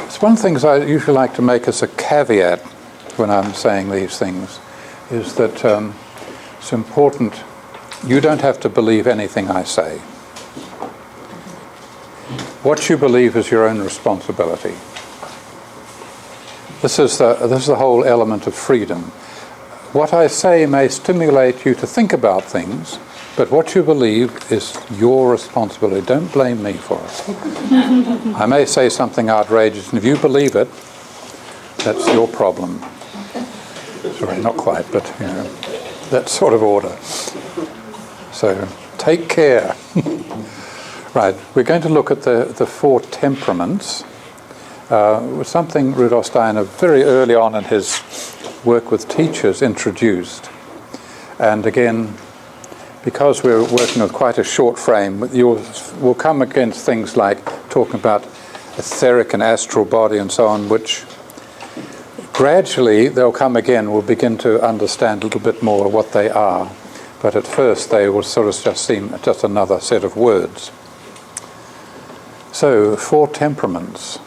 It's one of the things I usually like to make as a caveat when I'm saying these things, is that it's important, you don't have to believe anything I say. What you believe is your own responsibility. This is the whole element of freedom. What I say may stimulate you to think about things, but what you believe is your responsibility. Don't blame me for it. I may say something outrageous, and if you believe it, that's your problem. Sorry, not quite, but you know, that sort of order. So take care. Right, we're going to look at the four temperaments. Was something Rudolf Steiner very early on in his work with teachers introduced. And again, because we're working with quite a short frame, we'll come against things like talking about etheric and astral body and so on, which gradually they'll come again, we'll begin to understand a little bit more what they are. But at first they will sort of just seem just another set of words. So, four temperaments.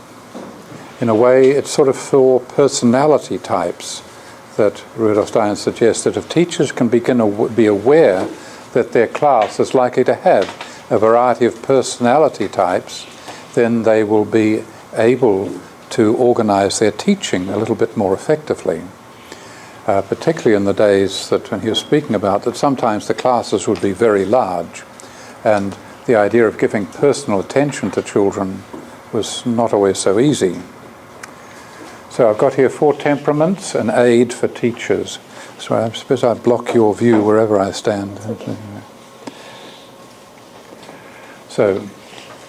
In a way, it's sort of four personality types that Rudolf Steiner suggests that if teachers can begin to be aware that their class is likely to have a variety of personality types, then they will be able to organize their teaching a little bit more effectively. Particularly in the days that when he was speaking about that sometimes the classes would be very large, and the idea of giving personal attention to children was not always so easy. So I've got here four temperaments, an aid for teachers. So I suppose I block your view wherever I stand. So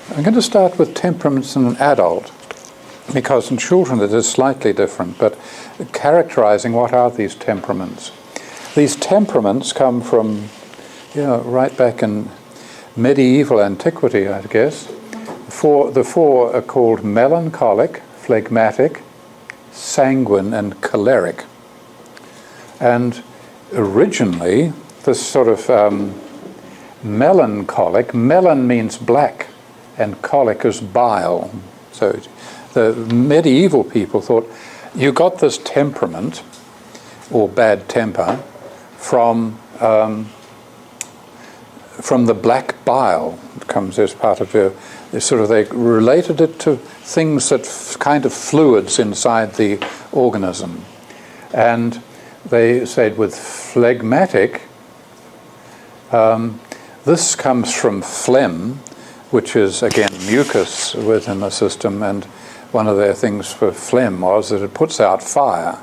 I'm going to start with temperaments in an adult, because in children it is slightly different, but characterizing what are these temperaments. These temperaments come from, right back in medieval antiquity, I guess. The four are called melancholic, phlegmatic, sanguine, and choleric. And originally, this sort of melancholic, melon means black, and colic is bile. So the medieval people thought you got this temperament, or bad temper, from the black bile. It comes as part of they related it to things that kind of fluids inside the organism. And they said with phlegmatic, this comes from phlegm, which is again mucus within the system, and one of their things for phlegm was that it puts out fire.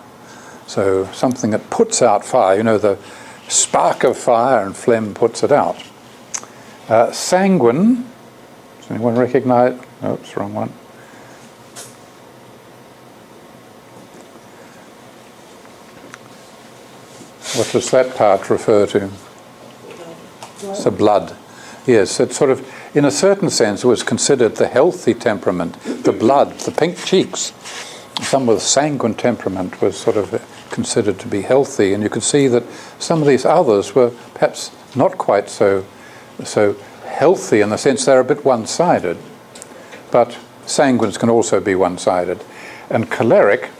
So something that puts out fire, the spark of fire, and phlegm puts it out. Sanguine, does anyone recognize? Oops, wrong one. What does that part refer to? It's the blood. Yes, it's sort of, in a certain sense, it was considered the healthy temperament, the blood, the pink cheeks. Someone with sanguine temperament was sort of considered to be healthy, and you could see that some of these others were perhaps not quite so healthy in the sense they're a bit one-sided, but sanguines can also be one-sided. And choleric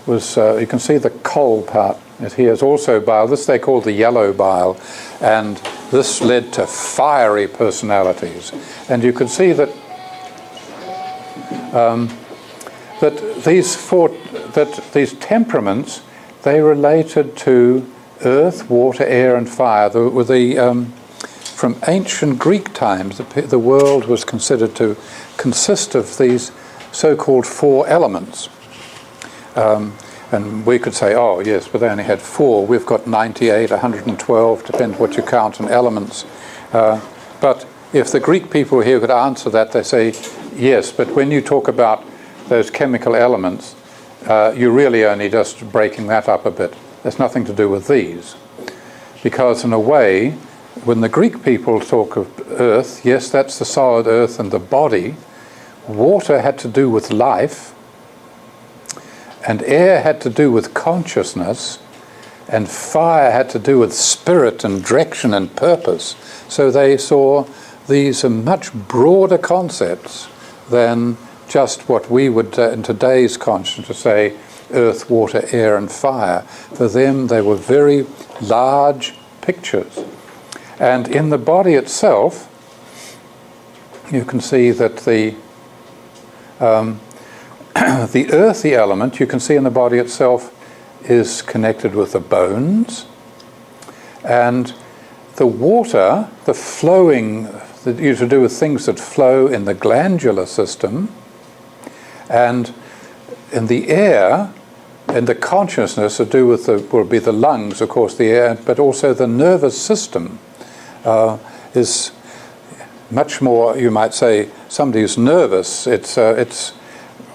was, you can see the col part is here, is also bile. This they call the yellow bile, and this led to fiery personalities. And you can see that these temperaments, they related to earth, water, air, and fire. From ancient Greek times, the world was considered to consist of these so-called four elements. And we could say, oh, yes, but they only had four. We've got 98, 112, depends what you count in elements. But if the Greek people here could answer that, they say, yes, but when you talk about those chemical elements, you're really only just breaking that up a bit. There's nothing to do with these. Because in a way, when the Greek people talk of earth, yes, that's the solid earth and the body. Water had to do with life, and air had to do with consciousness, and fire had to do with spirit and direction and purpose. So they saw these are much broader concepts than just what we would in today's consciousness say earth, water, air and fire. For them they were very large pictures. And in the body itself you can see that the earthy element, you can see in the body itself, is connected with the bones. And the water, the flowing, that used to do with things that flow in the glandular system. And in the air, and the consciousness to do with will be the lungs, of course, the air, but also the nervous system is much more, you might say, somebody who's nervous, it's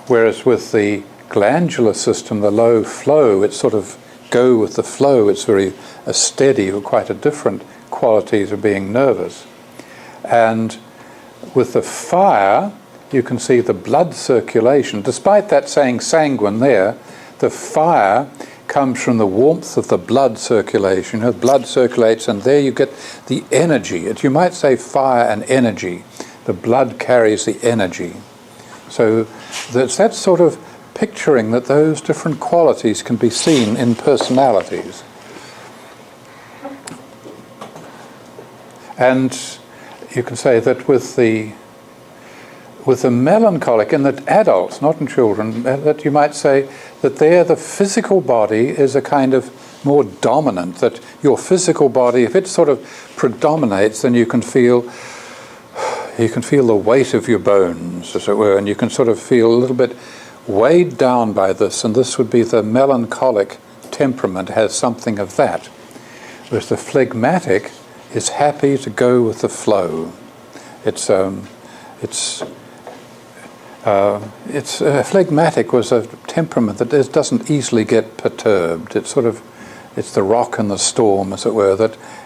whereas with the glandular system, the low flow, it's sort of go with the flow, it's very steady, or quite a different quality to being nervous. And with the fire, you can see the blood circulation. Despite that saying sanguine there, the fire comes from the warmth of the blood circulation. The blood circulates, and there you get the energy. You might say fire and energy. The blood carries the energy. So that's that sort of picturing that those different qualities can be seen in personalities. And you can say that with the melancholic, in that adults, not in children, that you might say that there the physical body is a kind of more dominant, that your physical body, if it sort of predominates, then you can feel the weight of your bones, as it were, and you can sort of feel a little bit weighed down by this, and this would be the melancholic temperament, has something of that. Whereas the phlegmatic is happy to go with the flow. Phlegmatic was a temperament that doesn't easily get perturbed. It's the rock in the storm, as it were,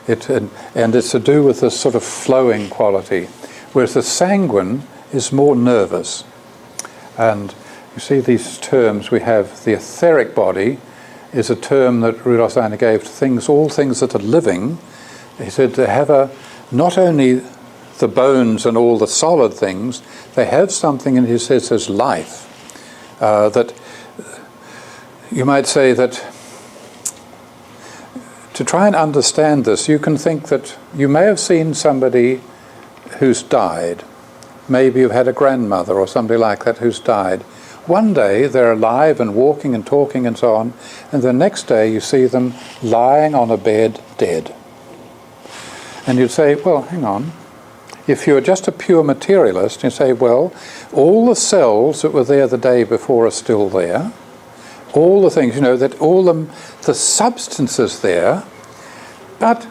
and it's to do with this sort of flowing quality. Whereas the sanguine is more nervous. And you see these terms, we have the etheric body is a term that Rudolf Steiner gave to all things that are living. He said they have not only the bones and all the solid things, they have something, and he says, as life. That you might say that to try and understand this, you can think that you may have seen somebody who's died. Maybe you've had a grandmother or somebody like that who's died. One day they're alive and walking and talking and so on, and the next day you see them lying on a bed dead. And you'd say, well, hang on. If you're just a pure materialist, you say, well, all the cells that were there the day before are still there. All the things, that all the substances there, but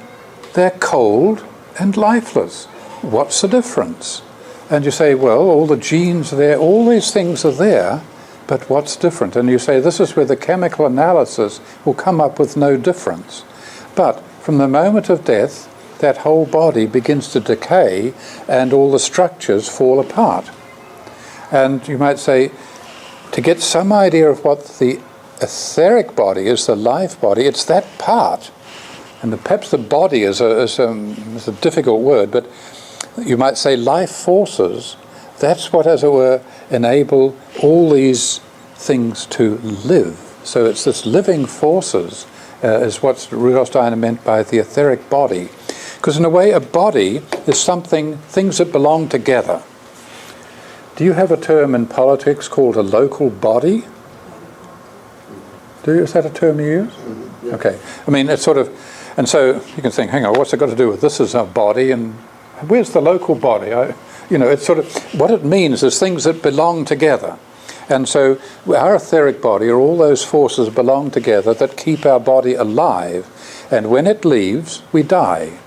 they're cold and lifeless. What's the difference? And you say, well, all the genes are there, all these things are there, but what's different? And you say, this is where the chemical analysis will come up with no difference. But from the moment of death, that whole body begins to decay and all the structures fall apart. And you might say, to get some idea of what the etheric body is, the life body, it's that part. And perhaps the body is a difficult word, but you might say life forces, that's what, as it were, enable all these things to live. So it's this living forces is what Rudolf Steiner meant by the etheric body. Because in a way, a body is things that belong together. Do you have a term in politics called a local body? Is that a term you use? Yeah. Okay. I mean, it's sort of, and so you can think, hang on, what's it got to do with this as a body, and where's the local body? It's sort of, what it means is things that belong together. And so our etheric body are all those forces belong together that keep our body alive. And when it leaves, we die.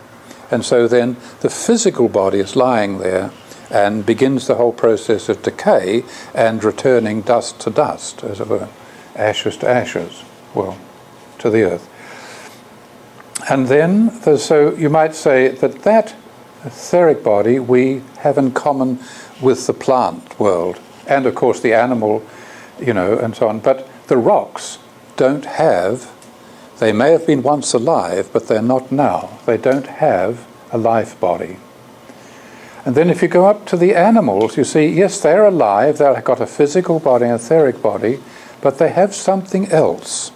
And so then the physical body is lying there and begins the whole process of decay and returning dust to dust, as it were, ashes to ashes, well, to the earth. And then, so you might say that etheric body we have in common with the plant world, and of course the animal, and so on. But the rocks don't have, they may have been once alive, but they're not now. They don't have a life body. And then if you go up to the animals, you see, yes, they're alive, they've got a physical body, an etheric body, but they have something else.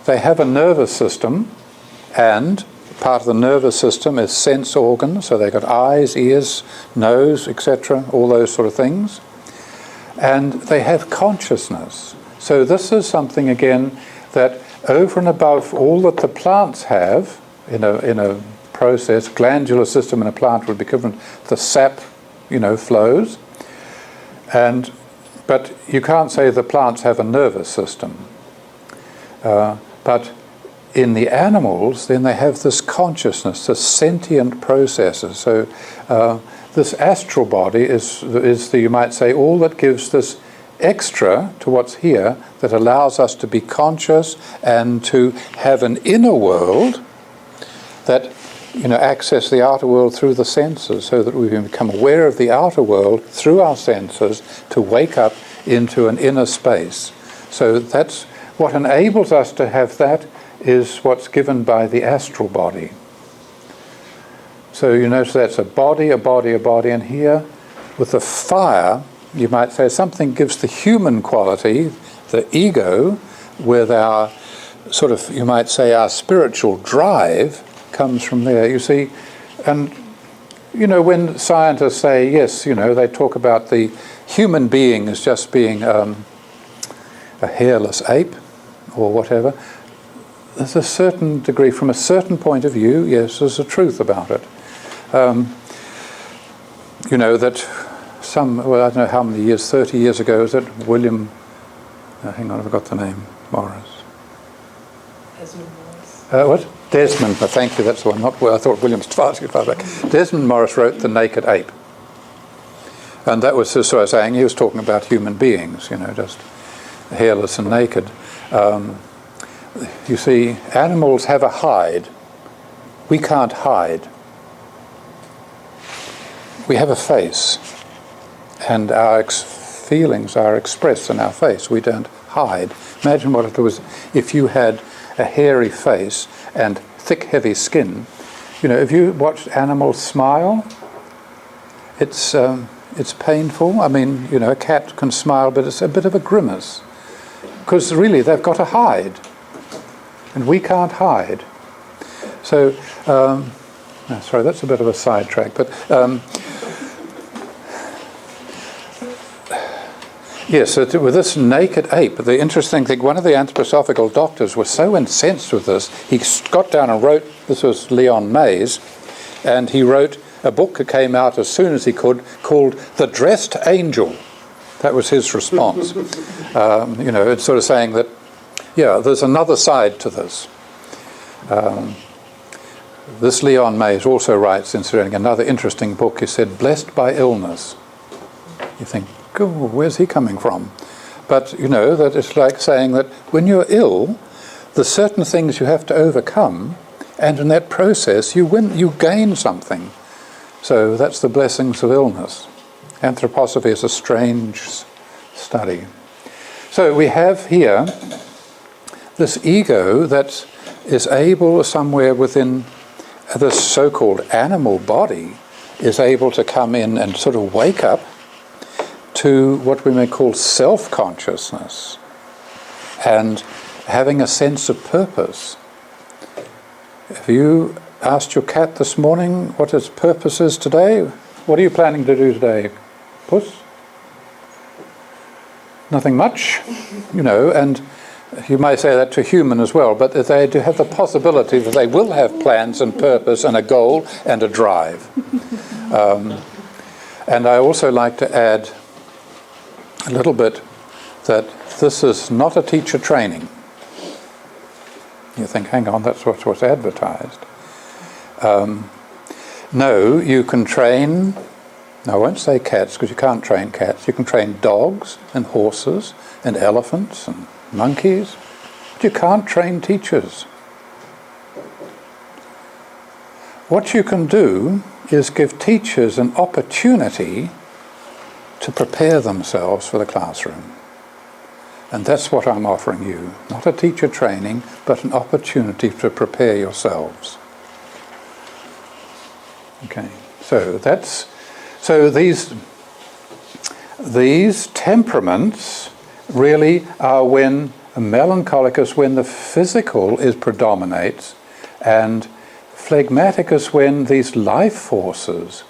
They have a nervous system, and part of the nervous system is sense organs, so they've got eyes, ears, nose, etc., all those sort of things. And they have consciousness. So this is something, again, that over and above all that the plants have in a process, glandular system in a plant would be equivalent, the sap, flows. But you can't say the plants have a nervous system. But in the animals, then they have this consciousness, this sentient processes. So this astral body is the, you might say, all that gives this extra to what's here that allows us to be conscious and to have an inner world that access the outer world through the senses, so that we can become aware of the outer world through our senses to wake up into an inner space. So that's what enables us to have that, is what's given by the astral body. So you notice that's a body, and here with the fire, you might say something gives the human quality, the ego, with our sort of, you might say, our spiritual drive comes from there, you see. And when scientists say, yes, they talk about the human being as just being a hairless ape or whatever, there's a certain degree, from a certain point of view, yes, there's a truth about it. That I don't know how many years, 30 years ago, is it William, hang on, I forgot the name, Morris. Desmond Morris. What? Desmond, thank you, that's the one. Not I thought William's far too far back. Desmond Morris wrote The Naked Ape. And that was just sort of saying, he was talking about human beings, just hairless and naked. You see, animals have a hide. We can't hide. We have a face, and our feelings are expressed in our face. We don't hide. Imagine what it was if you had a hairy face and thick, heavy skin. If you watched animals smile, it's painful. I mean, a cat can smile, but it's a bit of a grimace, because really they've got to hide, and we can't hide. So, sorry, that's a bit of a sidetrack, but yes, so with this naked ape, the interesting thing, one of the anthroposophical doctors was so incensed with this, he got down and wrote, this was Leon Mays, and he wrote a book that came out as soon as he could, called The Dressed Angel. That was his response. It's sort of saying that, yeah, there's another side to this. This Leon Mays also writes, incidentally, another interesting book. He said, Blessed by Illness. You think, oh, where's he coming from? But, that it's like saying that when you're ill, there's certain things you have to overcome, and in that process you gain something. So that's the blessings of illness. Anthroposophy is a strange study. So we have here this ego that is able, somewhere within this so-called animal body, is able to come in and sort of wake up to what we may call self-consciousness and having a sense of purpose. Have you asked your cat this morning what its purpose is today? What are you planning to do today, Puss? Nothing much, and you may say that to a human as well, but they do have the possibility that they will have plans and purpose and a goal and a drive. And I also like to add a little bit that this is not a teacher training. You think, hang on, that's what's advertised. No, you can train, I won't say cats because you can't train cats, you can train dogs and horses and elephants and monkeys, but you can't train teachers. What you can do is give teachers an opportunity to prepare themselves for the classroom. And that's what I'm offering you. Not a teacher training, but an opportunity to prepare yourselves. Okay, So these temperaments really are when a melancholic is when the physical predominates, and phlegmatic is when these life forces,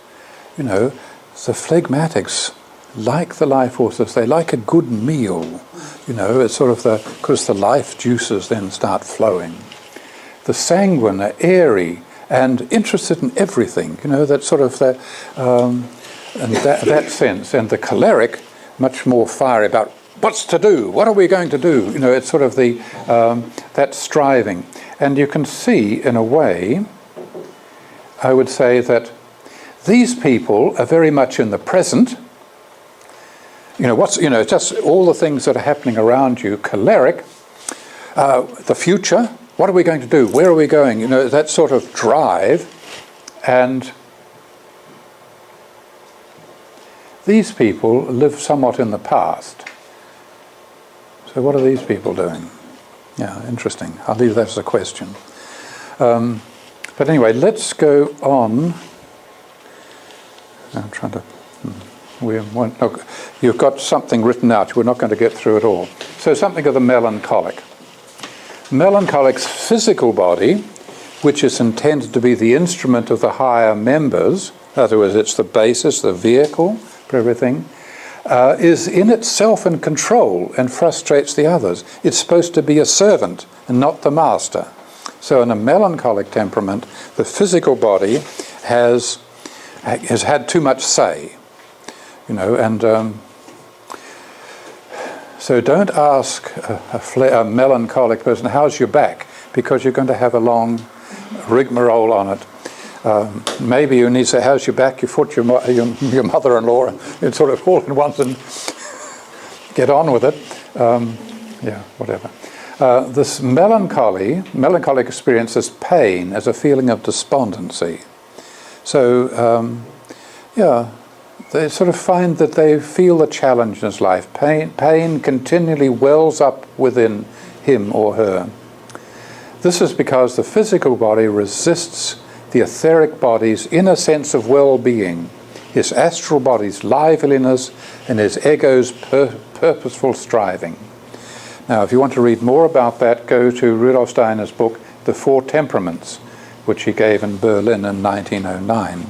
the phlegmatics like the life forces, they like a good meal, it's sort of because the life juices then start flowing. The sanguine are airy and interested in everything, that sort of and that sense. And the choleric, much more fiery about what's to do, what are we going to do? It's sort of that striving. And you can see, in a way, I would say that these people are very much in the present. Just all the things that are happening around you. Choleric, the future. What are we going to do? Where are we going? That sort of drive. And these people live somewhat in the past. So what are these people doing? Yeah, interesting. I'll leave that as a question. But anyway, let's go on. I'm trying to... You've got something written out. We're not going to get through it all. So something of the melancholic. Melancholic's physical body, which is intended to be the instrument of the higher members, in other words, it's the basis, the vehicle for everything, is in itself in control and frustrates the others. It's supposed to be a servant and not the master. So in a melancholic temperament, the physical body has had too much say, and so don't ask a melancholic person, how's your back? Because you're going to have a long rigmarole on it. Maybe you need to say, how's your back, your foot, your mother-in-law, and sort of all in once and get on with it. Whatever. This melancholic experience is pain, as a feeling of despondency. So, they sort of find that they feel the challenge in his life. Pain continually wells up within him or her. This is because the physical body resists the etheric body's inner sense of well-being, his astral body's liveliness, and his ego's purposeful striving. Now, if you want to read more about that, go to Rudolf Steiner's book, The Four Temperaments, which he gave in Berlin in 1909.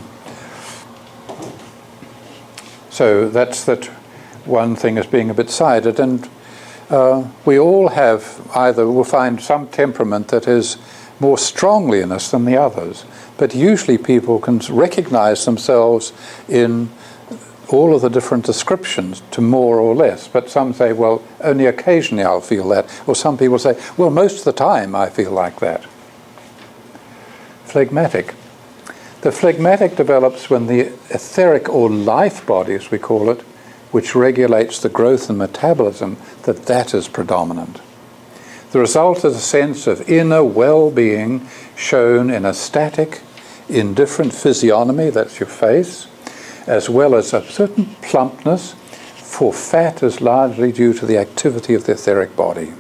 So that's that one thing as being a bit sided, and we all have we'll find some temperament that is more strongly in us than the others, but usually people can recognize themselves in all of the different descriptions to more or less, but some say, well, only occasionally I'll feel that, or some people say, well, most of the time I feel like that. Phlegmatic. The phlegmatic develops when the etheric or life body, as we call it, which regulates the growth and metabolism, that is predominant. The result is a sense of inner well-being shown in a static, indifferent physiognomy, that's your face, as well as a certain plumpness, for fat is largely due to the activity of the etheric body.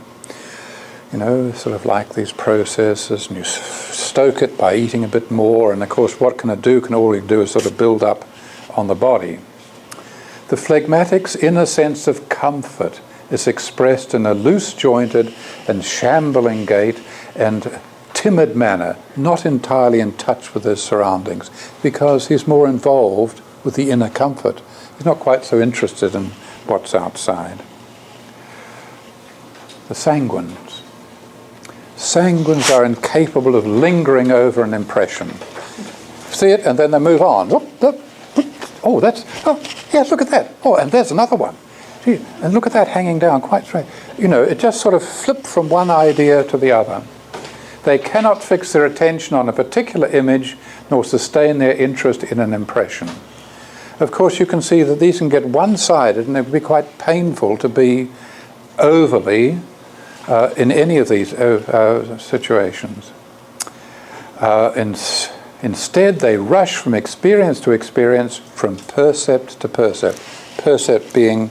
Sort of like these processes, and you stoke it by eating a bit more, and of course what can it do? All you can do is sort of build up on the body. The phlegmatic's inner sense of comfort is expressed in a loose-jointed and shambling gait and timid manner, not entirely in touch with his surroundings, because he's more involved with the inner comfort. He's not quite so interested in what's outside. The sanguines. Sanguines are incapable of lingering over an impression. See it, and then they move on. Yes, look at that. Oh, and there's another one. Gee, and look at that hanging down quite straight. It just sort of flipped from one idea to the other. They cannot fix their attention on a particular image nor sustain their interest in an impression. Of course, you can see that these can get one-sided, and it would be quite painful to be overly in any of these situations. Instead, they rush from experience to experience, from percept to percept. Percept being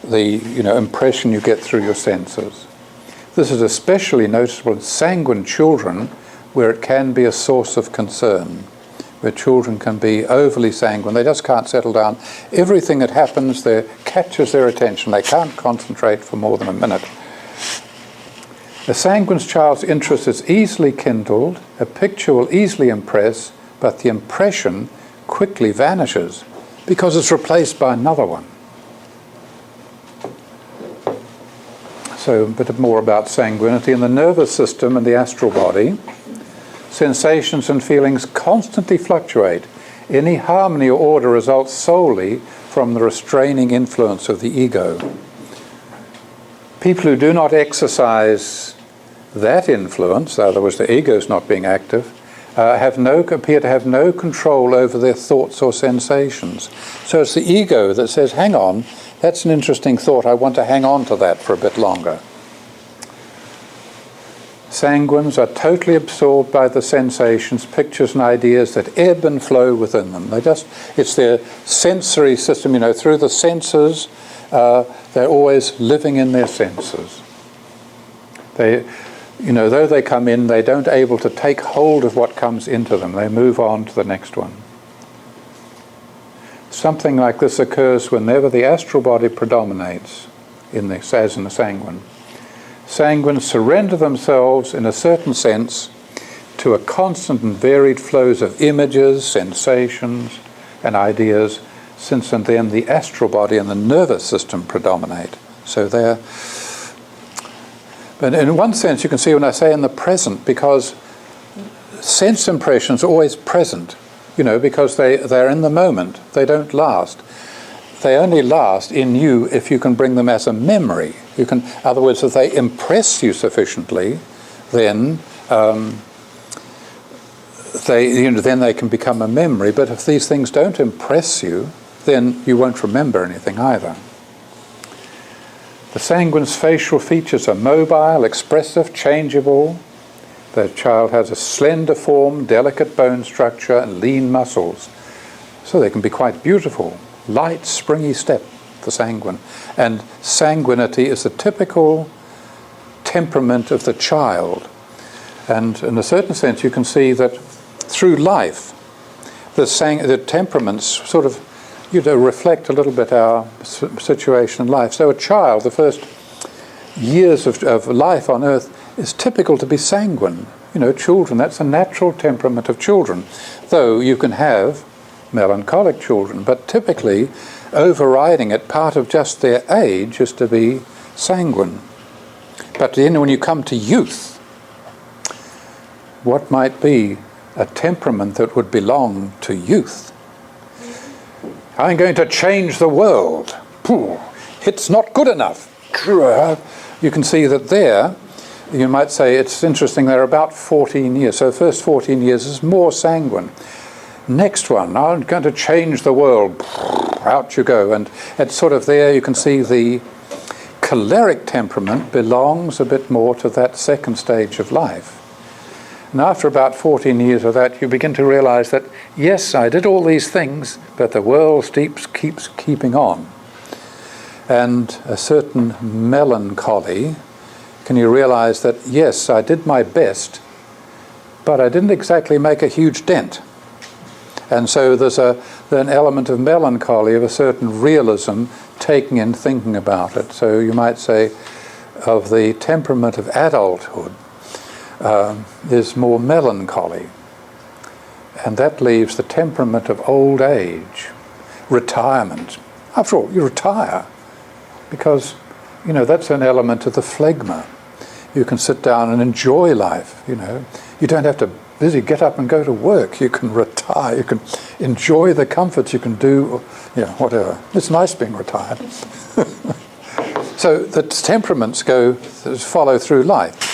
the impression you get through your senses. This is especially noticeable in sanguine children, where it can be a source of concern. where children can be overly sanguine. They just can't settle down. Everything that happens there catches their attention. They can't concentrate for more than a minute. A sanguine child's interest is easily kindled. A picture will easily impress, but the impression quickly vanishes because it's replaced by another one. So a bit more about sanguinity. In the nervous system and the astral body, sensations and feelings constantly fluctuate. Any harmony or order results solely from the restraining influence of the ego. People who do not exercise that influence, in other words, the ego is not being active, appear to have no control over their thoughts or sensations. So it's the ego that says, hang on, that's an interesting thought, I want to hang on to that for a bit longer. Sanguines are totally absorbed by the sensations, pictures and ideas that ebb and flow within them. It's their sensory system, through the senses, they're always living in their senses. Though they come in, they don't able to take hold of what comes into them. They move on to the next one. Something like this occurs whenever the astral body predominates, as in the sanguine. Sanguines surrender themselves, in a certain sense, to a constant and varied flows of images, sensations, and ideas, since and then the astral body and the nervous system predominate. So they're... But in one sense, you can see when I say in the present, because sense impressions are always present, because they're in the moment. They don't last. They only last in you if you can bring them as a memory. In other words, if they impress you sufficiently, then they can become a memory. But if these things don't impress you, then you won't remember anything either. The sanguine's facial features are mobile, expressive, changeable. The child has a slender form, delicate bone structure, and lean muscles. So they can be quite beautiful. Light, springy step, the sanguine. And sanguinity is the typical temperament of the child. And in a certain sense, you can see that through life, the temperaments sort of reflect a little bit our situation in life. So a child, the first years of life on earth, is typical to be sanguine. Children, that's a natural temperament of children. Though you can have melancholic children, but typically overriding it, part of just their age is to be sanguine. But then when you come to youth, what might be a temperament that would belong to youth? I'm going to change the world. It's not good enough. You can see that there, you might say it's interesting, they're about 14 years. So the first 14 years is more sanguine. Next one, I'm going to change the world. Out you go. And it's sort of there, you can see the choleric temperament belongs a bit more to that second stage of life. And after about 14 years of that, you begin to realize that, yes, I did all these things, but the world keeps keeping on. And a certain melancholy, can you realize that, yes, I did my best, but I didn't exactly make a huge dent. And so there's an element of melancholy, of a certain realism taking in thinking about it. So you might say of the temperament of adulthood is more melancholy. And that leaves the temperament of old age, retirement. After all, you retire because, that's an element of the phlegma. You can sit down and enjoy life, You don't have to get up and go to work. You can retire. You can enjoy the comforts. You can do, whatever. It's nice being retired. So the temperaments follow through life.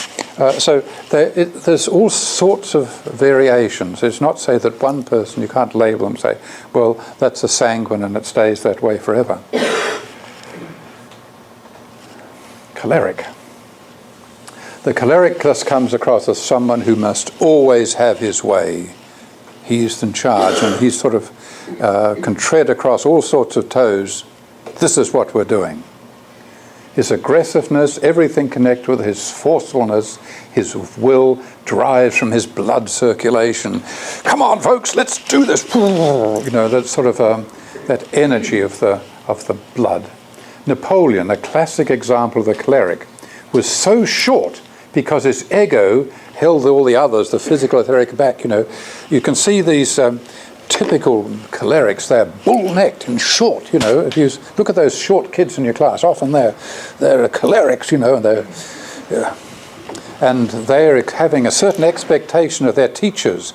So there's all sorts of variations. It's not say that one person, you can't label them and say, well, that's a sanguine and it stays that way forever. Choleric. The choleric thus comes across as someone who must always have his way. He's in charge, and he's sort of can tread across all sorts of toes. This is what we're doing. his aggressiveness, everything connected with his forcefulness, his will derives from his blood circulation. Come on, folks, let's do this. You know, that sort of that energy of the blood. Napoleon, a classic example of the choleric, was so short because his ego held all the others, the physical etheric, back. You know, you can see these typical cholerics. They're bull-necked and short. You know, if you look at those short kids in your class, often they're cholerics. You know, and they're having a certain expectation of their teachers.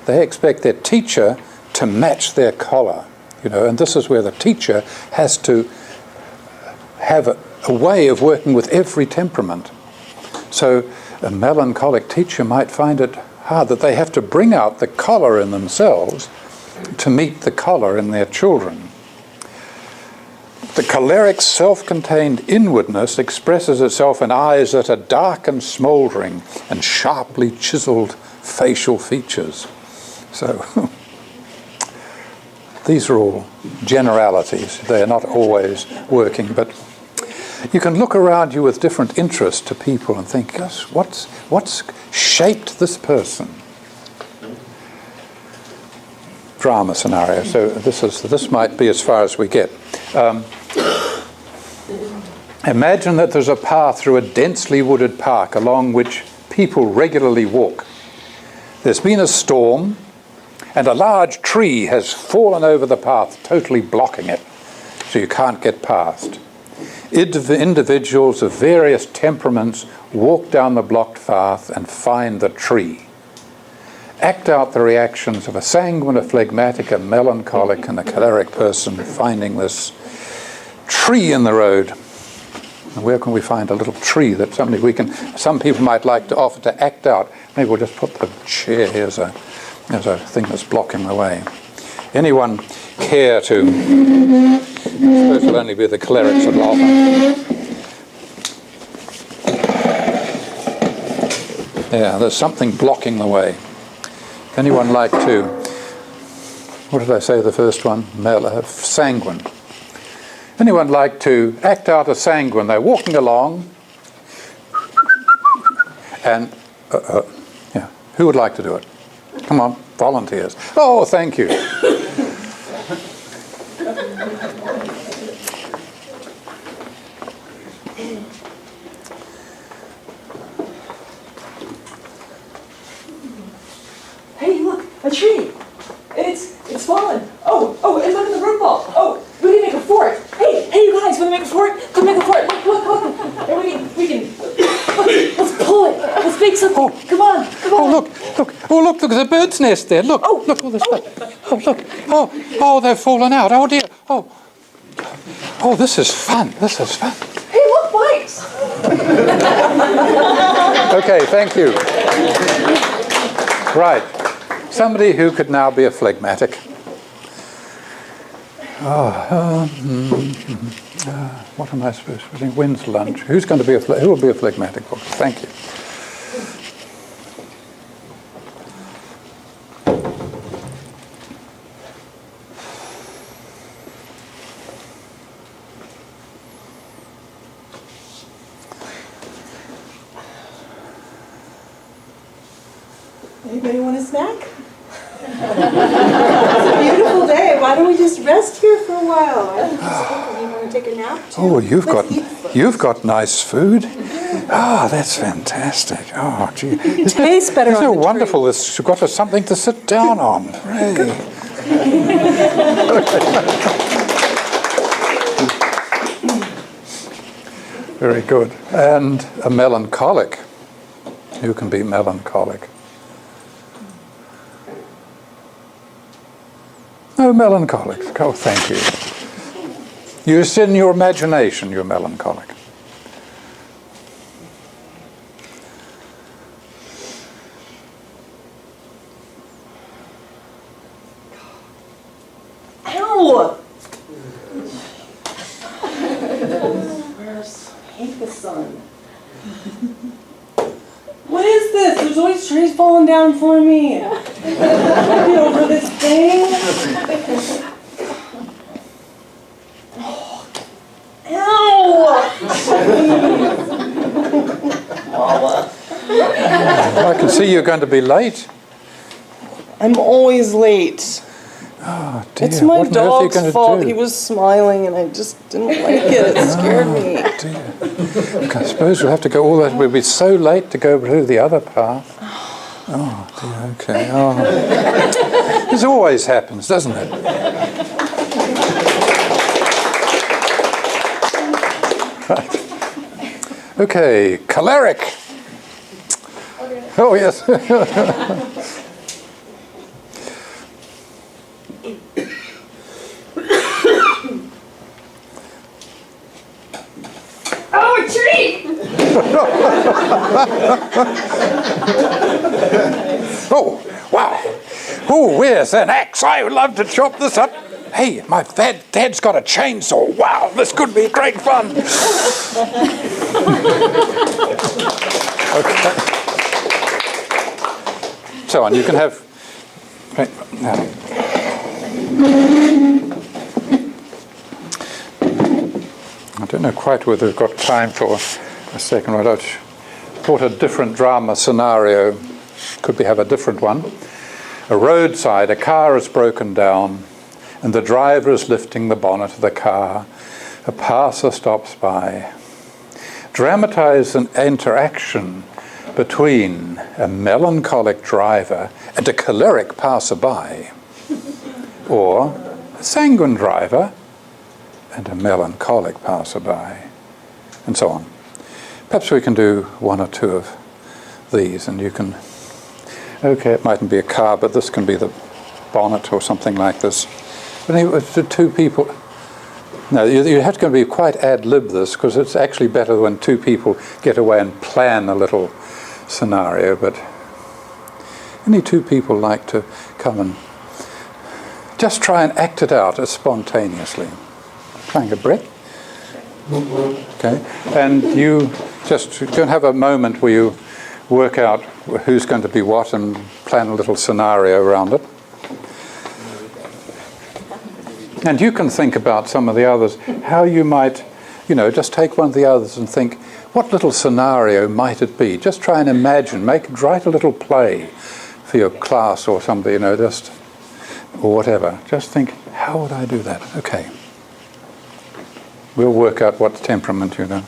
They expect their teacher to match their collar. You know, and this is where the teacher has to have a way of working with every temperament. So a melancholic teacher might find it hard that they have to bring out the collar in themselves to meet the collar in their children. The choleric's self-contained inwardness expresses itself in eyes that are dark and smouldering and sharply chiseled facial features. So these are all generalities. They're not always working, but you can look around you with different interests to people and think, gosh, what's shaped this person? Drama scenario. So this might be as far as we get. Imagine that there's a path through a densely wooded park along which people regularly walk. There's been a storm, and a large tree has fallen over the path, totally blocking it, so you can't get past. Individuals of various temperaments walk down the blocked path and find the tree. Act out the reactions of a sanguine, a phlegmatic, a melancholic, and a choleric person finding this tree in the road. And where can we find a little tree that some people might like to offer to act out? Maybe we'll just put the chair here as a thing that's blocking the way. Anyone care to? I suppose it'll only be the clerics that offer. Yeah, there's something blocking the way. Anyone like to? What did I say? The first one, sanguine. Anyone like to act out a sanguine? They're walking along, and yeah, who would like to do it? Come on, volunteers. Oh, thank you. Hey, look, a tree. It's fallen. Oh, and look at the root ball. Oh, we can make a fort. Hey, you guys, want to make a fort? Come make a fort. Look. And we can. Let's pull it. Let's make something. Oh. Come on. Oh, look, there's a bird's nest there. Look, look, all this stuff. Oh, look. Oh, they've fallen out. Oh, dear. Oh, this is fun. Hey, look, mice. Okay, thank you. Right. Somebody who could now be a phlegmatic. What am I supposed to think? When's lunch? Who will be a phlegmatic? Thank you. Anybody want a snack? It's a beautiful day. Why don't we just rest here for a while? You want to take a nap too? Oh, you've got nice food. Oh, that's fantastic. Oh, gee. It tastes better on the Isn't it wonderful? This you've got something to sit down on. Hey. Very good. And a melancholic. Who can be melancholic? No melancholics. Oh, thank you. It's in your imagination, you're melancholic. Ow! Where's hate the sun? What is this? There's always trees falling down for me. Get over this thing. Oh. Ow! I can see you're going to be late. I'm always late. Oh dear. It's my What on earth are you dog's going to fault. do? He was smiling and I just didn't like it. It scared me. Dear. Look, I suppose we'll have to go all that. We'll be so late to go through the other path. Oh dear. Okay. Oh. This always happens, doesn't it? Right. Okay. Choleric. Oh yes. Oh, a tree! Oh, wow. Oh, where's an axe? I would love to chop this up. Hey, my dad's got a chainsaw. Wow, this could be great fun. Okay. So on, you can have... Right, now. I don't know quite whether we've got time for a second one. I thought a different drama scenario. Could we have a different one? A roadside, a car is broken down, and the driver is lifting the bonnet of the car. A passer stops by. Dramatize an interaction between a melancholic driver and a choleric passerby, or a sanguine driver and a melancholic passerby, and so on. Perhaps we can do one or two of these, and you can... Okay, it mightn't be a car, but this can be the bonnet or something like this. But anyway, the two people... No, you have to be quite ad-lib this, because it's actually better when two people get away and plan a little scenario, but any two people like to come and just try and act it out as spontaneously. Trying a breath. Okay, and you just go and have a moment where you work out who's going to be what and plan a little scenario around it. And you can think about some of the others, how you might, just take one of the others and think, what little scenario might it be? Just try and imagine, write a little play for your class or somebody, or whatever. Just think, how would I do that? Okay. We'll work out what temperament you know.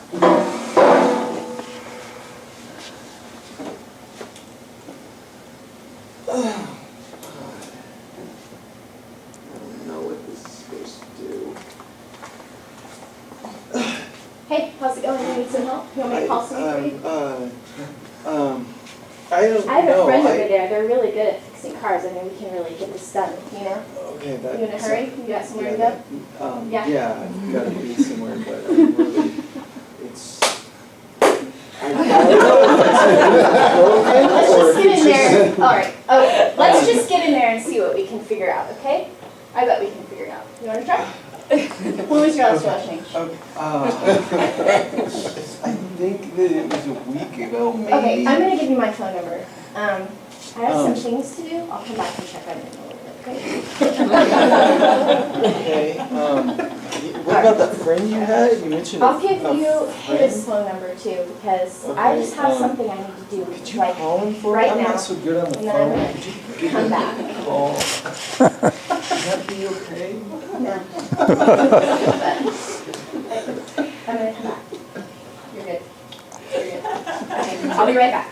Hey, how's it going? You need some help? You want me to call somebody for you? I don't know. I have a friend over there. They're really good at fixing cars. I mean, we can really get this done, Okay, You in a hurry? You got somewhere to go? Yeah. Yeah, I've got to be somewhere, but I'm really, it's... I don't know. Let's just get in there. All right. Okay. Let's just get in there and see what we can figure out, okay? I bet we can figure it out. You want to try? When was your last oil change? I think that it was a week ago, maybe. Okay, I'm going to give you my phone number. I have some things to do. I'll come back and check on it in a little bit, okay? Okay, what about that friend you had? You mentioned I'll give you friend? his phone number too, because I just have something I need to do, Could you like, call him for me? right I'm now. not so good on the And then I'm phone. gonna Could you give come him back. a call? Would that be okay? No. I'm gonna come back. You're good. You're good. Okay, I'll be right back.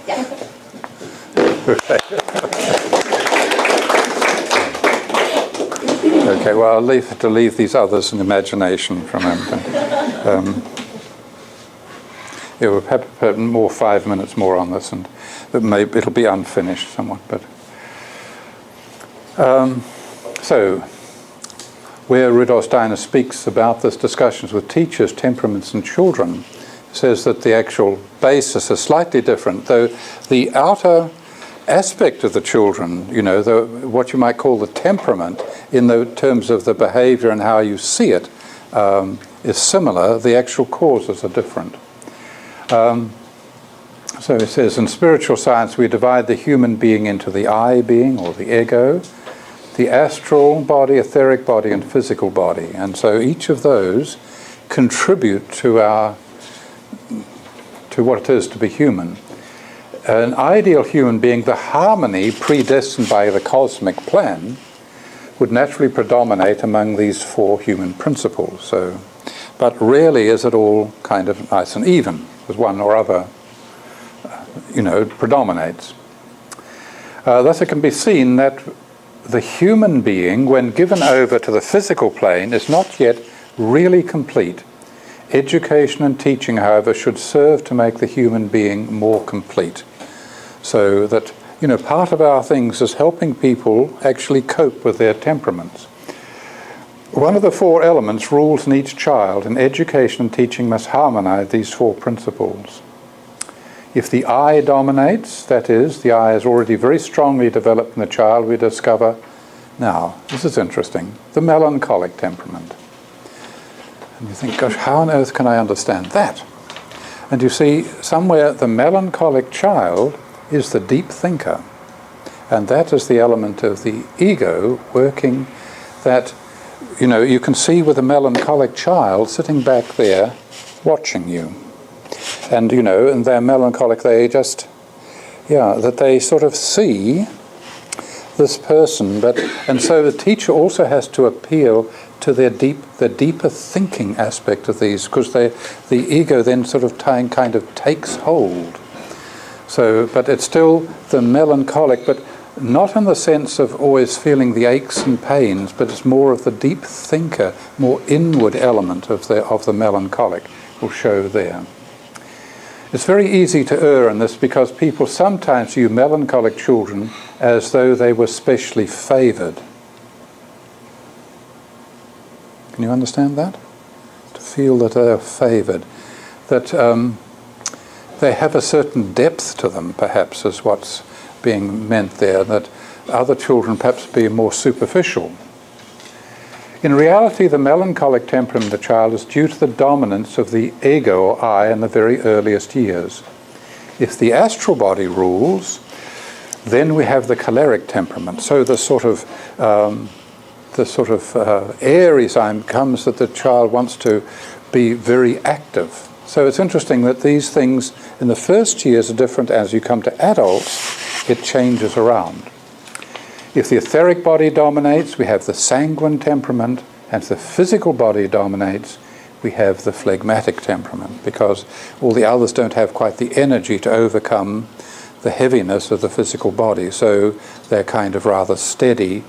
Yeah. Okay, well, I'll have to leave these others in imagination from him. We'll have more 5 minutes more on this, and maybe it'll be unfinished somewhat. But so, where Rudolf Steiner speaks about this discussions with teachers, temperaments, and children, says that the actual basis is slightly different, though the outer aspect of the children, what you might call the temperament, in the terms of the behavior and how you see it, is similar. The actual causes are different. So it says, in spiritual science, we divide the human being into the I being, or the ego, the astral body, etheric body, and physical body. And so each of those contribute to what it is to be human. An ideal human being, the harmony predestined by the cosmic plan, would naturally predominate among these 4 human principles. So, but rarely is it all kind of nice and even, as one or other, predominates. Thus it can be seen that the human being, when given over to the physical plane, is not yet really complete. Education and teaching, however, should serve to make the human being more complete. So that, part of our things is helping people actually cope with their temperaments. One of the 4 elements rules in each child, and education and teaching must harmonize these 4 principles. If the I dominates, that is, the I is already very strongly developed in the child, we discover, now, this is interesting, the melancholic temperament. And you think, gosh, how on earth can I understand that? And you see, somewhere the melancholic child is the deep thinker. And that is the element of the ego working that, you can see with a melancholic child sitting back there watching you. And, and they're melancholic, they just, that they sort of see this person. And so the teacher also has to appeal to the deeper thinking aspect of these, because the ego then sort of kind of takes hold. So, but it's still the melancholic, but not in the sense of always feeling the aches and pains, but it's more of the deep thinker, more inward element of the melancholic will show there. It's very easy to err in this because people sometimes view melancholic children as though they were specially favoured. Can you understand that? To feel that they are favoured, that they have a certain depth to them, perhaps, is what's being meant there, that other children perhaps be more superficial. In reality, the melancholic temperament of the child is due to the dominance of the ego or I in the very earliest years. If the astral body rules, then we have the choleric temperament. So the sort of airy sign comes that the child wants to be very active. So it's interesting that these things in the first years are different. As you come to adults, it changes around. If the etheric body dominates, we have the sanguine temperament, and if the physical body dominates, we have the phlegmatic temperament, because all the others don't have quite the energy to overcome the heaviness of the physical body, so they're kind of rather steady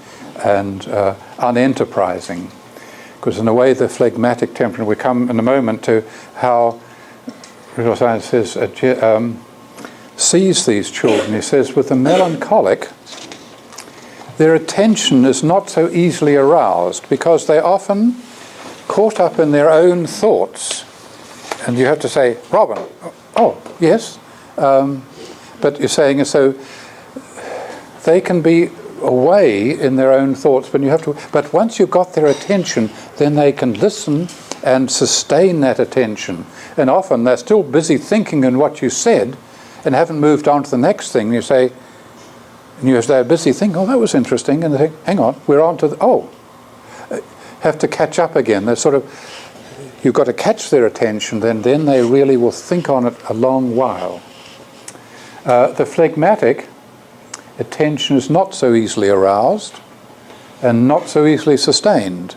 and unenterprising. Because in a way, the phlegmatic temperament, we come in a moment to how science says, sees these children. He says, with the melancholic, their attention is not so easily aroused because they're often caught up in their own thoughts. And you have to say, Robin, oh, yes. But you're saying, so they can be away in their own thoughts, but once you've got their attention, then they can listen and sustain that attention. And often they're still busy thinking in what you said and haven't moved on to the next thing. You say, and they're busy thinking, oh, that was interesting, and they think, hang on, we're on to have to catch up again. They're sort of, you've got to catch their attention, then they really will think on it a long while. The phlegmatic attention is not so easily aroused and not so easily sustained.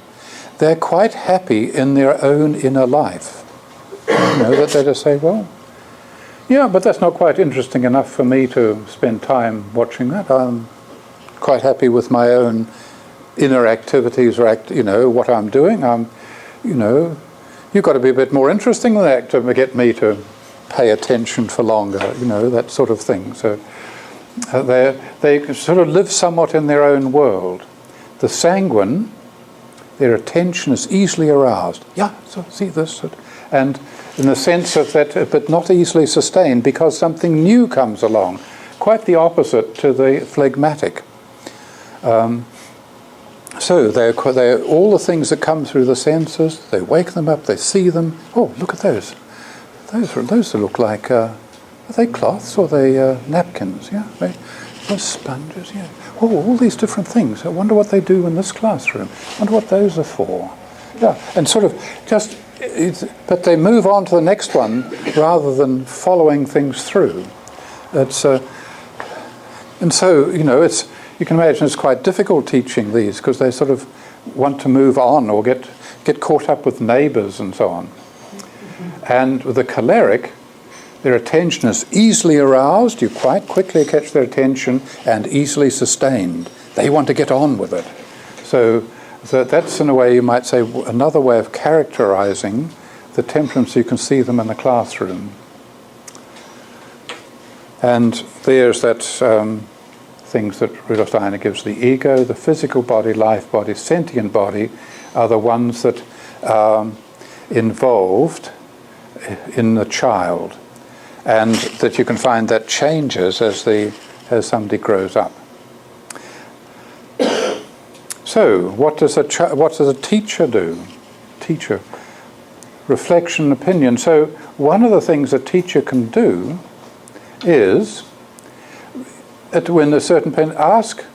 They're quite happy in their own inner life. That they just say, well, yeah, but that's not quite interesting enough for me to spend time watching that. I'm quite happy with my own inner activities or what I'm doing. You've got to be a bit more interesting than that to get me to pay attention for longer, that sort of thing. So they sort of live somewhat in their own world. The sanguine, their attention is easily aroused. Yeah, so see this. And in the sense of that, but not easily sustained because something new comes along. Quite the opposite to the phlegmatic. So they're all the things that come through the senses, they wake them up, they see them. Oh, look at those. Those look like, are they cloths or are they napkins? Yeah, those sponges, yeah. Oh, all these different things. I wonder what they do in this classroom. I wonder what those are for. Yeah, and sort of just but they move on to the next one rather than following things through. It's, and so, you can imagine it's quite difficult teaching these because they sort of want to move on or get caught up with neighbours and so on. And with the choleric, their attention is easily aroused, you quite quickly catch their attention, and easily sustained. They want to get on with it. So that's, in a way, you might say, another way of characterizing the temperaments. You can see them in the classroom. And there's that things that Rudolf Steiner gives. The ego, the physical body, life body, sentient body are the ones that are involved in the child. And that you can find that changes as somebody grows up. So, what does a teacher do? Teacher, reflection, opinion. So, one of the things a teacher can do is, when a certain parent, ask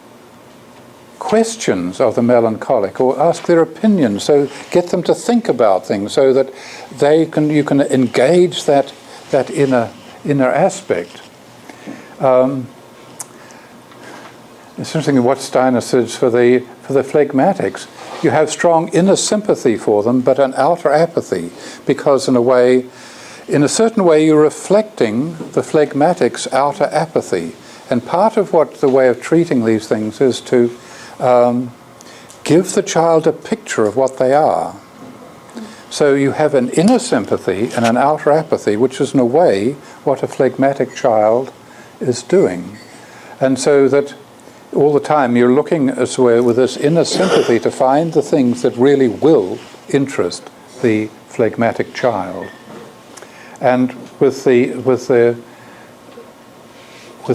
questions of the melancholic, or ask their opinions. So, get them to think about things, so that you can engage that inner aspect. It's interesting what Steiner says for the phlegmatics. You have strong inner sympathy for them, but an outer apathy, because in a certain way, you're reflecting the phlegmatics' outer apathy. And part of the way of treating these things is to give the child a picture of what they are. So you have an inner sympathy and an outer apathy, which is in a way what a phlegmatic child is doing. And so that all the time you're looking as well with this inner sympathy to find the things that really will interest the phlegmatic child. And with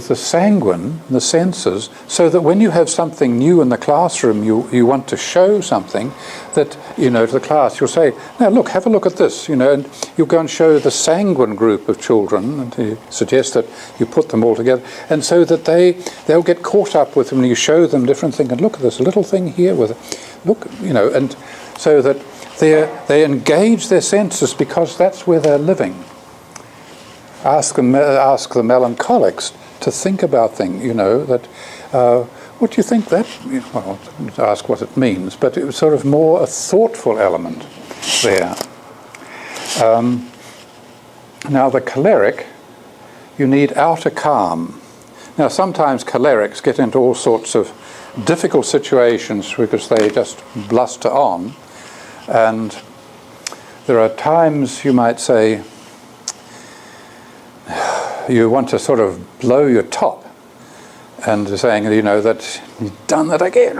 the sanguine, the senses, so that when you have something new in the classroom, you want to show something that, to the class, you'll say, now look, have a look at this, and you'll go and show the sanguine group of children, and you suggest that you put them all together, and so that they'll get caught up with them, and you show them different things, and look at this little thing here look, and so that they engage their senses because that's where they're living. Ask the melancholics to think about things, that, what do you think that, well, ask what it means, but it was sort of more a thoughtful element there. Now the choleric, you need outer calm. Now sometimes cholerics get into all sorts of difficult situations because they just bluster on, and there are times, you might say, you want to sort of blow your top and saying, that you've done that again.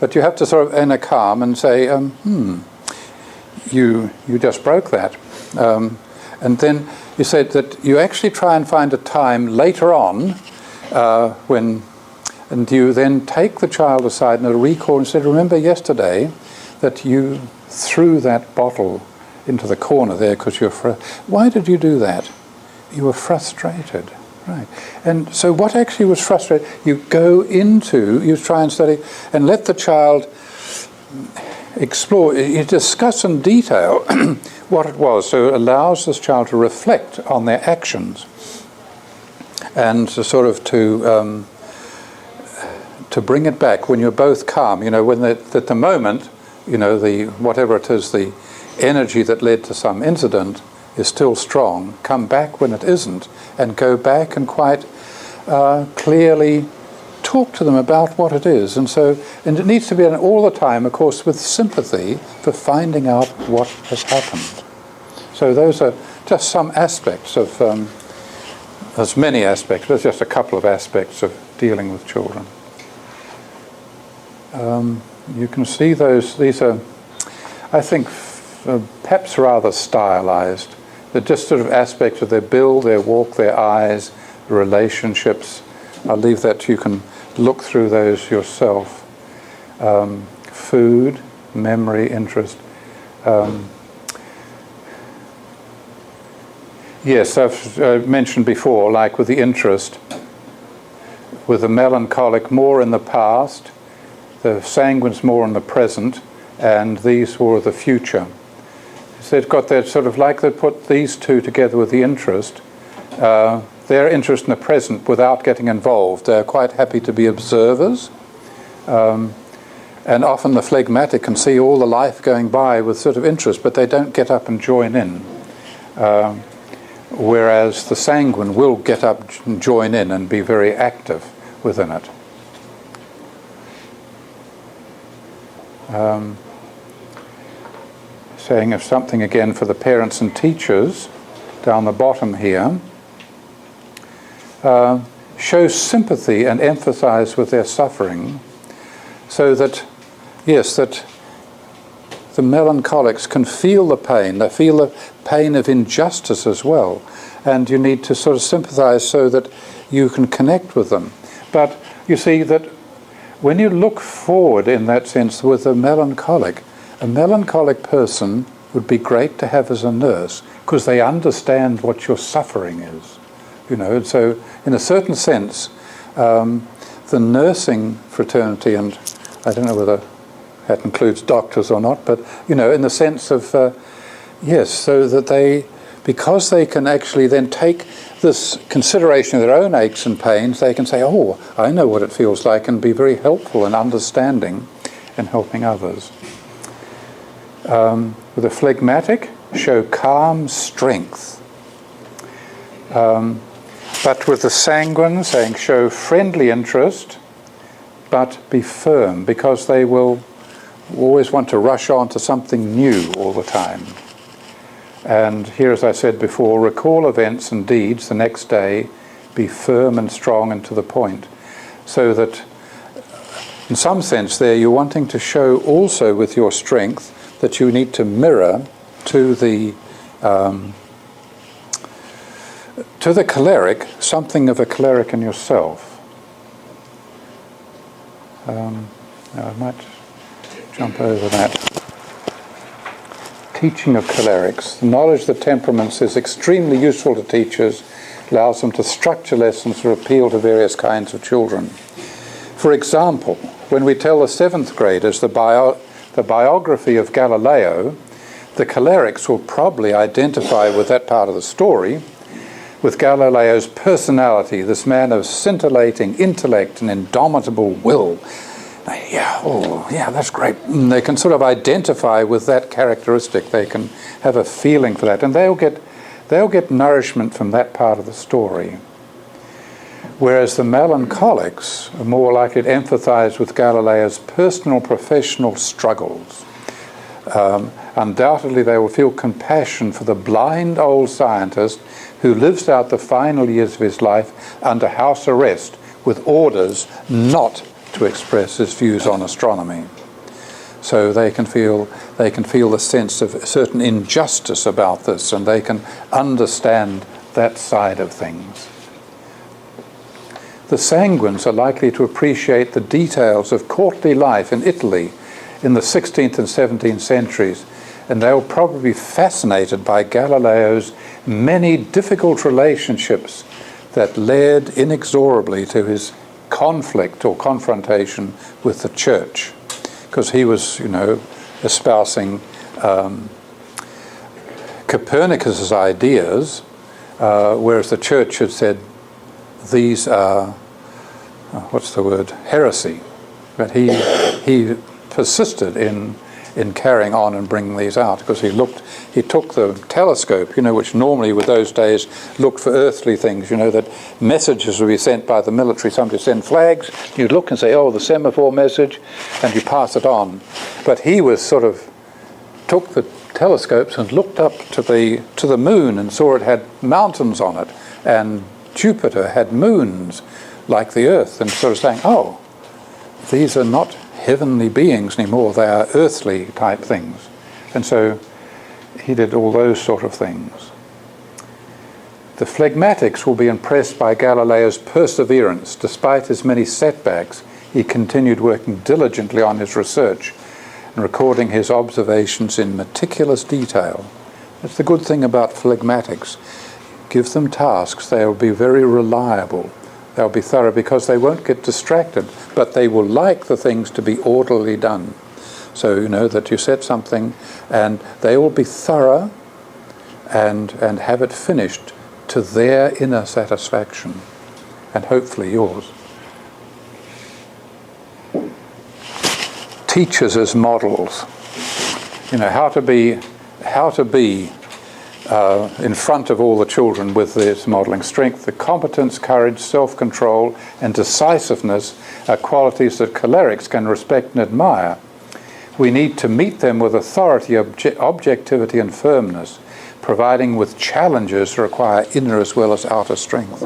But you have to sort of inner calm and say, you just broke that. And then you said that you actually try and find a time later on and you then take the child aside and recall and said, remember yesterday that you threw that bottle into the corner there because you're why did you do that? You were frustrated, right? And so what actually was frustrated, you try and study and let the child explore, you discuss in detail what it was, so it allows this child to reflect on their actions and to sort of to bring it back when you're both calm, when at the moment, whatever it is, the energy that led to some incident is still strong, come back when it isn't, and go back and quite clearly talk to them about what it is. And it needs to be all the time, of course, with sympathy for finding out what has happened. So those are just some aspects of, there's many aspects, there's just a couple of aspects of dealing with children. You can see these are, I think, perhaps rather stylized. They're just sort of aspects of their build, their walk, their eyes, relationships. I'll leave that, you can look through those yourself. Food, memory, interest. Yes, I've mentioned before, like with the interest, with the melancholic more in the past, the sanguine's more in the present, and these were the future. So they've got that sort of, like they put these two together with the interest, their interest in the present without getting involved. They're quite happy to be observers. And often the phlegmatic can see all the life going by with sort of interest, but they don't get up and join in. Whereas the sanguine will get up and join in and be very active within it. Saying of something again for the parents and teachers, down the bottom here, show sympathy and emphasize with their suffering, so that, yes, that the melancholics can feel the pain. They feel the pain of injustice as well. And you need to sort of sympathize so that you can connect with them. But you see that when you look forward in that sense with a melancholic person would be great to have as a nurse, because they understand what your suffering is. And so in a certain sense, the nursing fraternity, and I don't know whether that includes doctors or not, but, in the sense of, yes, so that because they can actually then take this consideration of their own aches and pains, they can say, oh, I know what it feels like, and be very helpful and understanding in helping others. With a phlegmatic, show calm strength. But with the sanguine, saying show friendly interest, but be firm, because they will always want to rush on to something new all the time. And here, as I said before, recall events and deeds the next day, be firm and strong and to the point. So that, in some sense there, you're wanting to show also with your strength that you need to mirror to the choleric something of a choleric in yourself. I might jump over that. Teaching of cholerics. The knowledge of the temperaments is extremely useful to teachers, allows them to structure lessons or appeal to various kinds of children. For example, when we tell the 7th graders the biography of Galileo, the cholerics will probably identify with that part of the story, with Galileo's personality, this man of scintillating intellect and indomitable will. Yeah, that's great. And they can sort of identify with that characteristic. They can have a feeling for that, and they'll get nourishment from that part of the story. Whereas the melancholics are more likely to empathize with Galileo's personal, professional struggles. Undoubtedly, they will feel compassion for the blind old scientist who lives out the final years of his life under house arrest with orders not to express his views on astronomy. So they can feel the sense of certain injustice about this, and they can understand that side of things. The sanguines are likely to appreciate the details of courtly life in Italy in the 16th and 17th centuries, and they'll probably be fascinated by Galileo's many difficult relationships that led inexorably to his conflict or confrontation with the church, because he was, espousing Copernicus's ideas, whereas the church had said these are, heresy. But he persisted in carrying on and bringing these out, because he took the telescope, which normally with those days looked for earthly things, that messages would be sent by the military, somebody send flags, you'd look and say, oh, the semaphore message, and you pass it on. But he took the telescopes and looked up to the moon and saw it had mountains on it, and Jupiter had moons like the earth, and sort of saying, oh, these are not heavenly beings anymore, they are earthly type things. And so he did all those sort of things. The phlegmatics will be impressed by Galileo's perseverance. Despite his many setbacks, he continued working diligently on his research and recording his observations in meticulous detail. That's the good thing about phlegmatics. Give them tasks, they'll be very reliable. They'll be thorough because they won't get distracted, but they will like the things to be orderly done. So, that you set something and they will be thorough and have it finished to their inner satisfaction and hopefully yours. Teachers as models. How to be in front of all the children with this modelling. Strength, the competence, courage, self-control and decisiveness are qualities that cholerics can respect and admire. We need to meet them with authority, objectivity and firmness, providing with challenges that require inner as well as outer strength.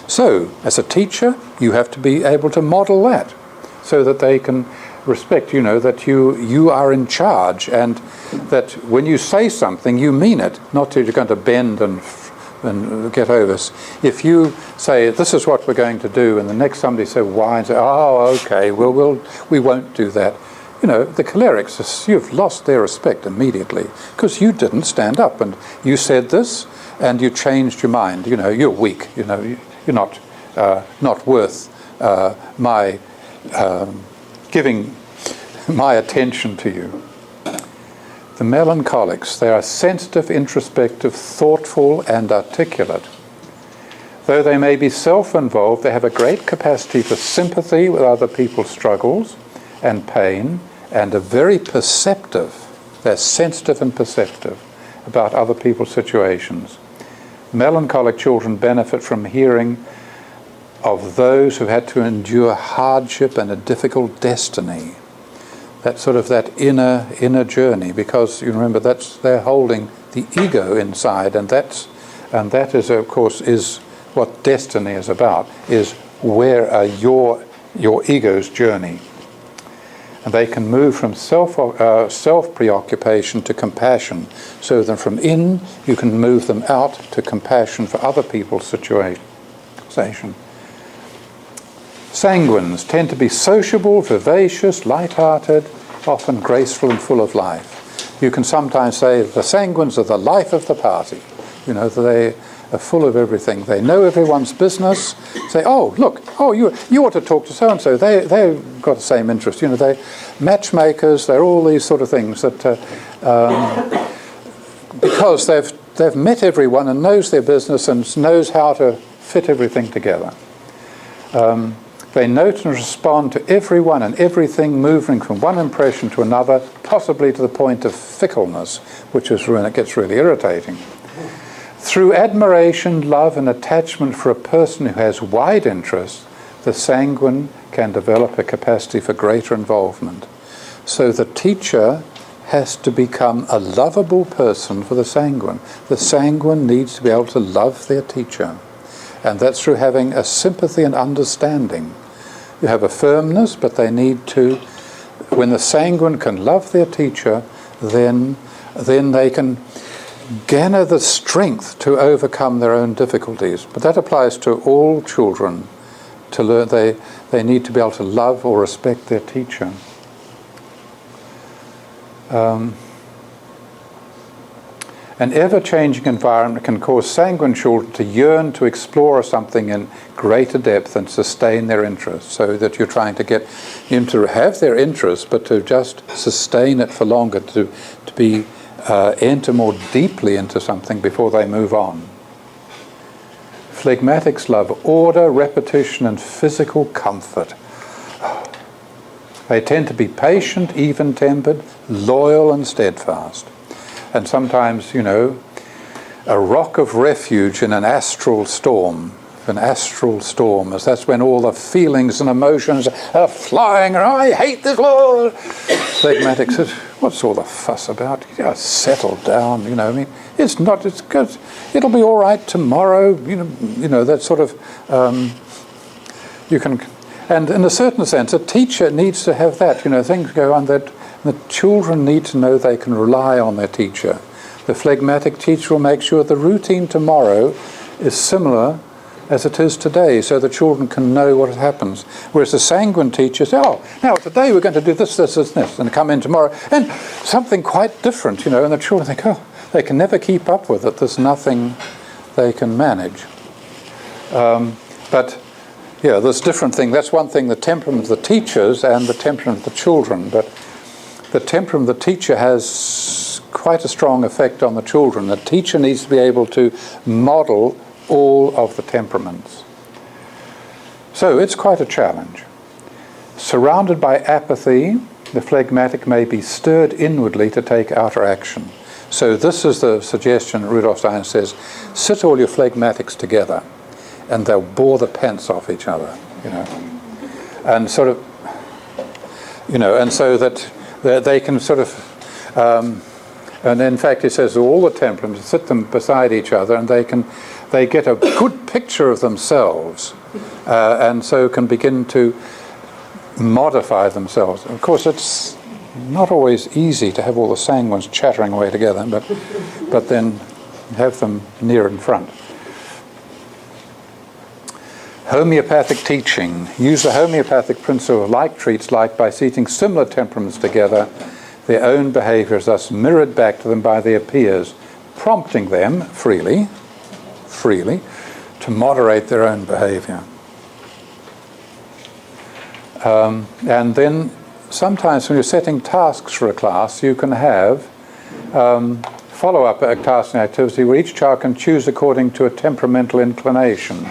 So, as a teacher, you have to be able to model that so that they can respect, that you are in charge and that when you say something, you mean it, not that you're going to bend and get over. If you say, this is what we're going to do, and the next somebody says, why? And say, oh, okay, we won't do that. The cholerics, you've lost their respect immediately because you didn't stand up and you said this and you changed your mind. You're weak. You're not worth my giving my attention to you. The melancholics, they are sensitive, introspective, thoughtful and articulate. Though they may be self-involved, they have a great capacity for sympathy with other people's struggles and pain, and are very perceptive. They're sensitive and perceptive about other people's situations. Melancholic children benefit from hearing of those who had to endure hardship and a difficult destiny. That's sort of that inner journey, because you remember they're holding the ego inside, and that is, of course, is what destiny is about. Is where are your ego's journey. And they can move from self-preoccupation to compassion, so that from in you can move them out to compassion for other people's situation. Sanguines tend to be sociable, vivacious, light-hearted, often graceful and full of life. You can sometimes say the sanguines are the life of the party. They are full of everything. They know everyone's business. Say, oh, look, you ought to talk to so-and-so. They've got the same interest. They matchmakers. They're all these sort of things that because they've met everyone and knows their business and knows how to fit everything together. They note and respond to everyone and everything, moving from one impression to another, possibly to the point of fickleness, which is when it gets really irritating. Through admiration, love and attachment for a person who has wide interests, the sanguine can develop a capacity for greater involvement. So the teacher has to become a lovable person for the sanguine. The sanguine needs to be able to love their teacher. And that's through having a sympathy and understanding. You have a firmness, but they need to, when the sanguine can love their teacher, then they can garner the strength to overcome their own difficulties. But that applies to all children. To learn, they need to be able to love or respect their teacher. An ever-changing environment can cause sanguine children to yearn to explore something in greater depth and sustain their interest, so that you're trying to get them to have their interest, but to just sustain it for longer, to enter more deeply into something before they move on. Phlegmatics love order, repetition, and physical comfort. They tend to be patient, even-tempered, loyal, and steadfast. And sometimes, a rock of refuge in an astral storm. As that's when all the feelings and emotions are flying, and I hate this law. Phlegmatic says, what's all the fuss about? Settle down, it's good. It'll be all right tomorrow, that sort of, you can, and in a certain sense, a teacher needs to have that, things go on that. The children need to know they can rely on their teacher. The phlegmatic teacher will make sure the routine tomorrow is similar as it is today, so the children can know what happens. Whereas the sanguine teacher says, now today we're going to do this, and come in tomorrow, and something quite different, and the children think, they can never keep up with it. There's nothing they can manage. But there's different things. That's one thing, the temperament of the teachers and the temperament of the children. But the temperament of the teacher has quite a strong effect on the children. The teacher needs to be able to model all of the temperaments. So it's quite a challenge. Surrounded by apathy, the phlegmatic may be stirred inwardly to take outer action. So this is the suggestion Rudolf Steiner says, sit all your phlegmatics together and they'll bore the pants off each other, and sort of, and so that they can sort of, and in fact he says all the temperaments, sit them beside each other and they get a good picture of themselves, and so can begin to modify themselves. Of course, it's not always easy to have all the sanguines chattering away together, but then have them near in front. Homeopathic teaching. Use the homeopathic principle of like treats like by seating similar temperaments together. Their own behavior is thus mirrored back to them by their peers, prompting them freely, to moderate their own behavior. And then sometimes when you're setting tasks for a class, you can have follow-up task and activity where each child can choose according to a temperamental inclination.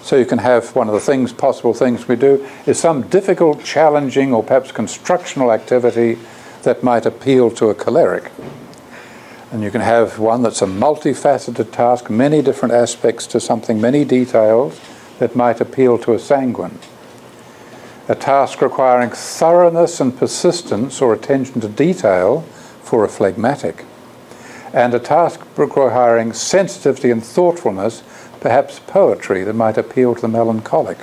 So you can have one of the possible things we do is some difficult, challenging, or perhaps constructional activity that might appeal to a choleric. And you can have one that's a multifaceted task, many different aspects to something, many details that might appeal to a sanguine. A task requiring thoroughness and persistence or attention to detail for a phlegmatic. And a task requiring sensitivity and thoughtfulness, perhaps poetry, that might appeal to the melancholic.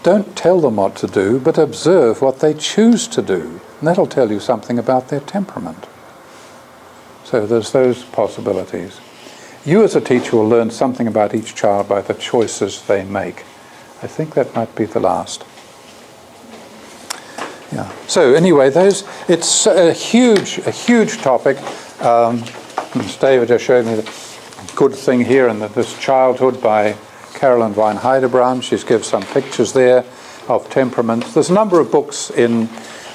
Don't tell them what to do, but observe what they choose to do. And that'll tell you something about their temperament. So there's those possibilities. You as a teacher will learn something about each child by the choices they make. I think that might be the last. Yeah. So anyway, it's a huge topic. David just showed me the good thing here in this Childhood by Caroline Wein Heidebrand. She's given some pictures there of temperaments. There's a number of books in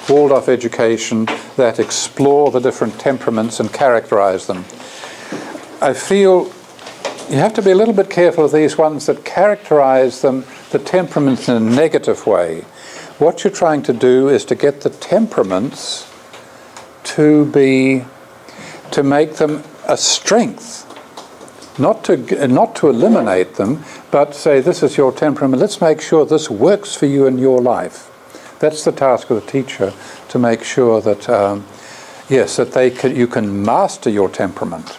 Waldorf education that explore the different temperaments and characterize them. I feel you have to be a little bit careful of these ones that characterize them, the temperaments, in a negative way. What you're trying to do is to get the temperaments to make them a strength. Not to eliminate them, but say, this is your temperament. Let's make sure this works for you in your life. That's the task of the teacher, to make sure that, you can master your temperament.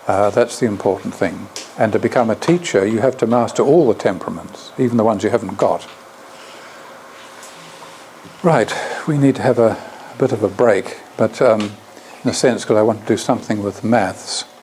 That's the important thing. And to become a teacher, you have to master all the temperaments, even the ones you haven't got. Right, we need to have a bit of a break, but in a sense, because I want to do something with maths.